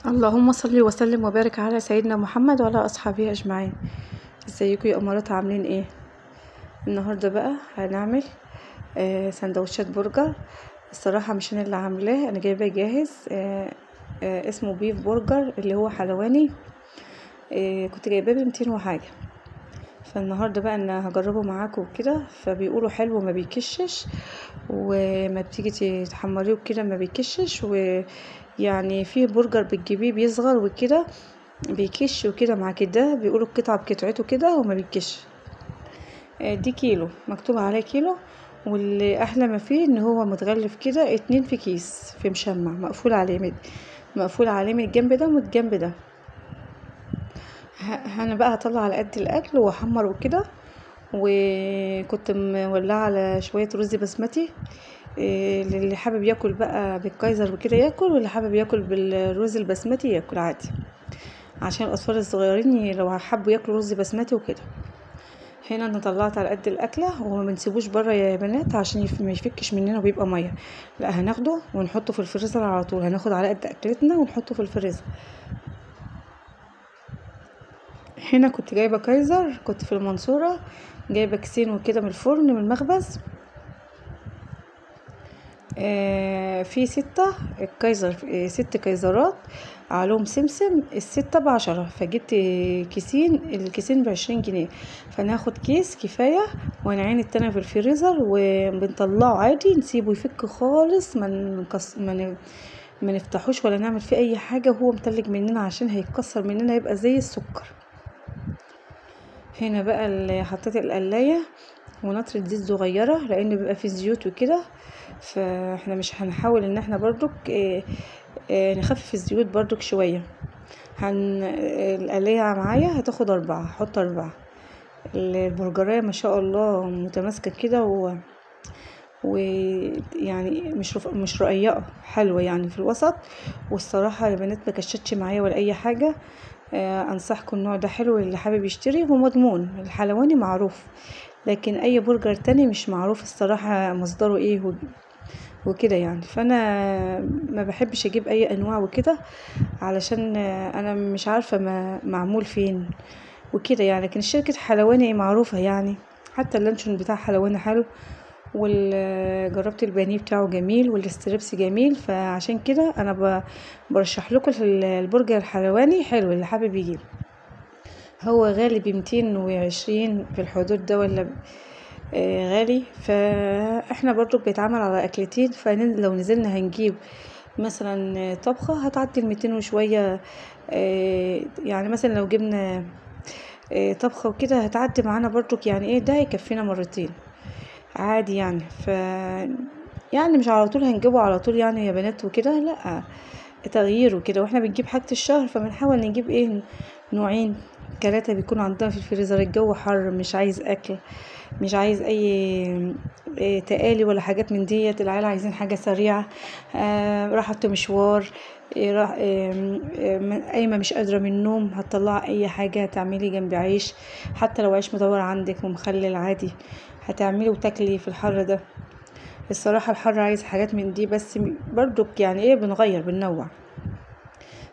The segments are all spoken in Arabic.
اللهم صل وسلم وبارك على سيدنا محمد وعلى اصحابه اجمعين. ازيكم يا امارات، عاملين ايه؟ النهارده بقى هنعمل سندوتشات برجر. الصراحه مش انا اللي عاملاه، انا جايباه جاهز. اسمه بيف برجر اللي هو حلواني. كنت جايباه ب200 وحاجه. فالنهارده بقى انا هجربه معاكم وكده، فبيقولوا حلو وما بيكشش، وما بتيجي تحمريه وكده ما بيكشش. ويعني فيه برجر بتجيبيه بيصغر وكده بيكش وكده، مع كده بيقولوا القطعة بقطعته كده وما بيكش. دي كيلو، مكتوب عليه كيلو. واللي احلى ما فيه ان هو متغلف كده 2 في كيس، في مشمع مقفول عليه من الجنب ده ومن الجنب ده. انا بقى هطلع على قد الاكل واحمر وكده. وكنت مولعه على شويه رز بسمتي. اللي حابب ياكل بقى بالكايزر وكده ياكل، واللي حابب ياكل بالرز البسمتي ياكل عادي، عشان الاطفال الصغيرين لو حبوا ياكلوا رز بسمتي وكده. هنا انا طلعت على قد الاكله، وما بنسيبوش بره يا بنات عشان ما يفكش مننا وبيبقى ميه. لا، هناخده ونحطه في الفريزر على طول. هناخد على قد اكلتنا ونحطه في الفريزر. هنا كنت جايبه كايزر، كنت في المنصوره جايبه كيسين وكده من الفرن من المخبز. في 6 الكايزر، 6 كايزرات عليهم سمسم، الستة ب10. فجبت كيسين، الكيسين ب20 جنيه. فناخد كيس كفاية، ونعين التاني في الفريزر وبنطلعه عادي، نسيبه يفك خالص، ما نفتحوش ولا نعمل فيه اي حاجة وهو متلج مننا، عشان هيتكسر مننا يبقى زي السكر. هنا بقى اللي حطيت القلاية ونطرة زيت صغيرة، لان بيبقى فيه زيوت وكده. فاحنا مش هنحاول ان احنا برضك نخفف الزيوت برضك شوية. القلاية معايا هتاخد 4، هحط 4. البرجراية ما شاء الله متماسكة كده ويعني مش رقيقة، حلوة يعني في الوسط. والصراحة يا بنات ما كشتش معايا ولا اي حاجة. انصحكم النوع ده حلو، اللي حابب يشتري هو مضمون. الحلواني معروف، لكن اي برجر تاني مش معروف الصراحة مصدره ايه وكده يعني. فانا ما بحبش اجيب اي انواع وكده، علشان انا مش عارفة معمول فين وكده يعني. لكن شركة حلواني معروفة يعني، حتى اللانشون بتاع حلواني حلو، وجربت البانيه بتاعه جميل، والستريبس جميل. فعشان كده انا برشح لكم البرجر الحلواني حلو، اللي حابب يجيب. هو غالي ب220 في الحدود ده، ولا غالي. فاحنا برضو بيتعمل على اكلتين، فلو نزلنا هنجيب مثلا طبخة هتعدي 200 وشوية. يعني مثلا لو جبنا طبخة وكده هتعدي معانا برضو، يعني ايه ده هيكفينا مرتين عادي يعني. يعني مش على طول هنجيبه على طول يعني يا بنات وكده، لا، تغيير وكده. واحنا بنجيب حاجة الشهر، فبنحاول نجيب ايه، نوعين 3 بيكون عندنا في الفريزر. الجو حر، مش عايز اكل، مش عايز اي تقالي ولا حاجات من ديت. العيال عايزين حاجة سريعة. راحت مشوار، راح قايمة مش قادرة من النوم، هتطلع اي حاجة هتعملي جنب عيش. حتى لو عيش مدور عندك ومخلل عادي هتعملي وتاكلي في الحر ده. الصراحة الحر عايز حاجات من دي، بس برضو يعني ايه، بنغير بننوع.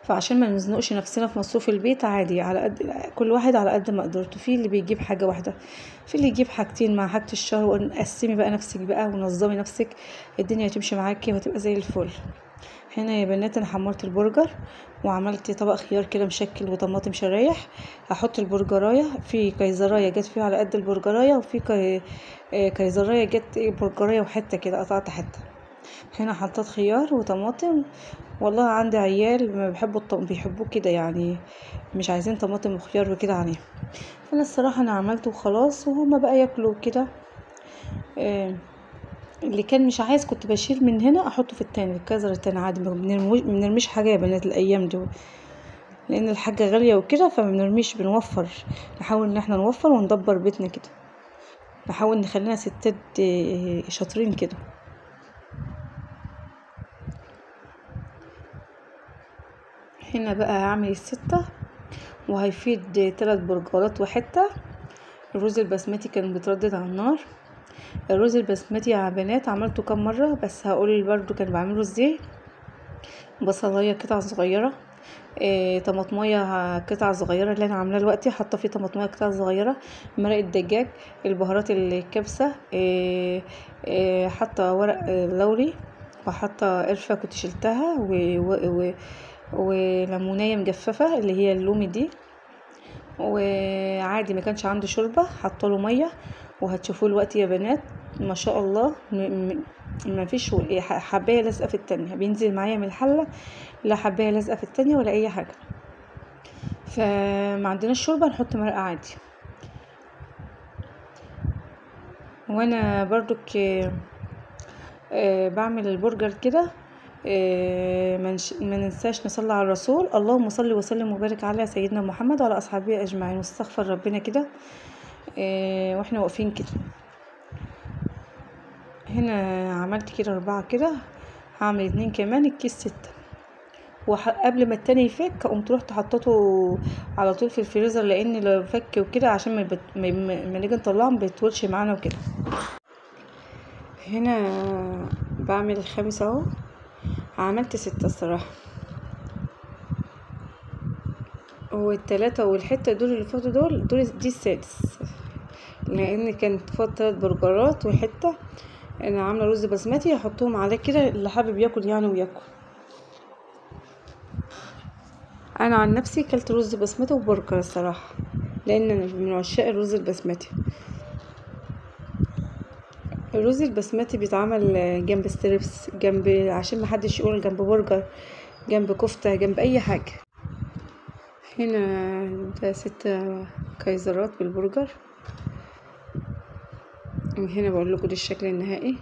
فعشان ما نزنقش نفسنا في مصروف البيت، عادي على قد كل واحد على قد ما قدرته. في اللي بيجيب حاجة واحدة، في اللي يجيب حاجتين مع حاجة الشهر. وقسمي بقى نفسك بقى ونظمي نفسك، الدنيا هتمشي معاكي وهتبقى زي الفل. هنا يا بنات انا حمرت البرجر، وعملت طبق خيار كده مشكل وطماطم شرايح. هحط البرجرايه في كيزرايه جت فيه على قد البرجرايه، وفي كيزرايه جت برجرايه وحته كده قطعت حته. هنا حطيت خيار وطماطم. والله عندي عيال ما بيحبوا بيحبوه كده يعني، مش عايزين طماطم وخيار وكده عليه. فانا الصراحه انا عملته وخلاص، وهما بقى ياكلوا كده. اللي كان مش عايز كنت بشيل من هنا احطه في التاني، الكزر التاني عادي. ما بنرميش حاجه يا بنات الايام دول، لان الحاجه غاليه وكده، فما بنرميش، بنوفر. نحاول ان احنا نوفر وندبر بيتنا كده، نحاول نخلينا ستات شاطرين كده. هنا بقى هعمل ال6، وهيفيد 3 برجرات وحته. الرز البسمتي كان بيتردد على النار. الرز البسمتي يا بنات عملته كام مره، بس هقول برضو كان بعمله ازاي. بصلايه قطع صغيره، طماطمية قطع صغيرة اللي انا عاملاه دلوقتي، حاطه فيه طماطمية قطع صغيرة، مرق الدجاج، البهارات الكبسة، حاطه ورق لوري، وحاطه قرفة كنت شلتها، وليمونية مجففة اللي هي اللومي دي، وعادي ما كانش عنده شوربة حطله مية. وهتشوفوه الوقت يا بنات ما شاء الله، ما فيش حبايه لازقه في التانية، بينزل معايا من الحله لا حبايه لازقه في التانية ولا اي حاجه. فما عندناش شوربه نحط مرقه عادي. وانا برضك بعمل البرجر كده، ما ننساش نصلي على الرسول، اللهم صل وسلم وبارك على سيدنا محمد وعلى اصحابه اجمعين، واستغفر ربنا كده واحنا واقفين كده. هنا عملت كده 4 كده، هعمل 2 كمان، الكيس 6. وقبل ما التاني يفك قمت رحت حطيته على طول في الفريزر، لان لو فك وكده عشان ما نيجي نطلعه مبيطولش معانا وكده. هنا بعمل الخامس اهو، عملت 6 الصراحه، والتلاتة والحته دول اللي فاتوا دول دي السادس، لان كانت فاضل 3 برجرات وحته. انا عامله رز بسمتي هحطهم عليه كده، اللي حابب ياكل يعني وياكل. انا عن نفسي كلت رز بسمتي وبرجر الصراحه، لان انا من عشاق الرز البسمتي. الرز البسمتي بيتعمل جنب ستريبس، جنب عشان محدش يقول جنب برجر، جنب كفته، جنب اي حاجه. هنا ده 6 كايزرات بالبرجر، وهنا بقول لكم ده الشكل النهائي.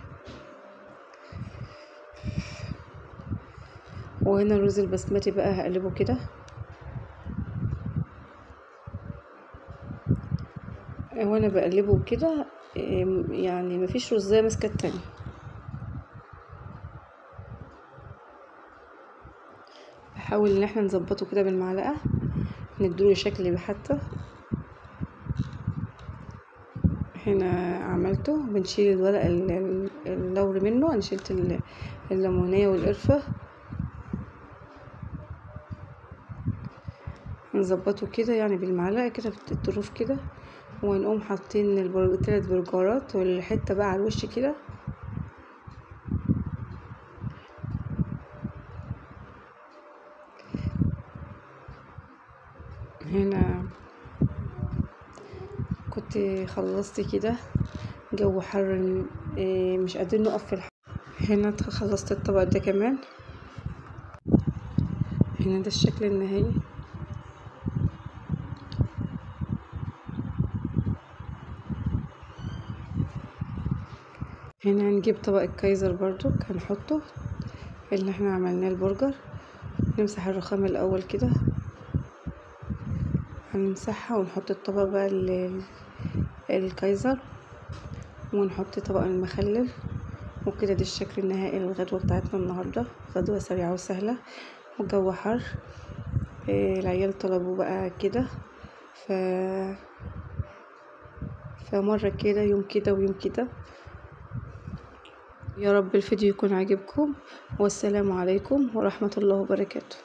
وهنا الرز البسمتي بقى هقلبه كده، وانا بقلبه كده يعني مفيش رزايه ماسكه التانية. نحاول ان احنا نظبطه كده بالمعلقه، نديله شكل حتى. هنا عملته، بنشيل الورق اللوري منه، انا شلت الليمونيه والقرفه. نظبطه كده يعني بالمعلقه كده بالطروف كده، ونقوم حاطين 3 برجرات والحته بقى على الوش كده. هنا كنت خلصت كده، جو حر مش قادرين نقف في الحر. هنا خلصت الطبق ده كمان. هنا ده الشكل النهائي. هنا هنجيب طبق الكايزر برضو هنحطه اللي احنا عملناه البرجر، نمسح الرخام الاول كده، هنمسحها ونحط الطبق بقى الكايزر، ونحط طبق المخلل. وكده دي الشكل النهائي للغدوة بتاعتنا النهاردة، غدوة سريعة وسهلة والجو حر. العيال طلبوا بقى كده، فمرة كده يوم كده ويوم كده. يا رب الفيديو يكون عاجبكم، والسلام عليكم ورحمة الله وبركاته.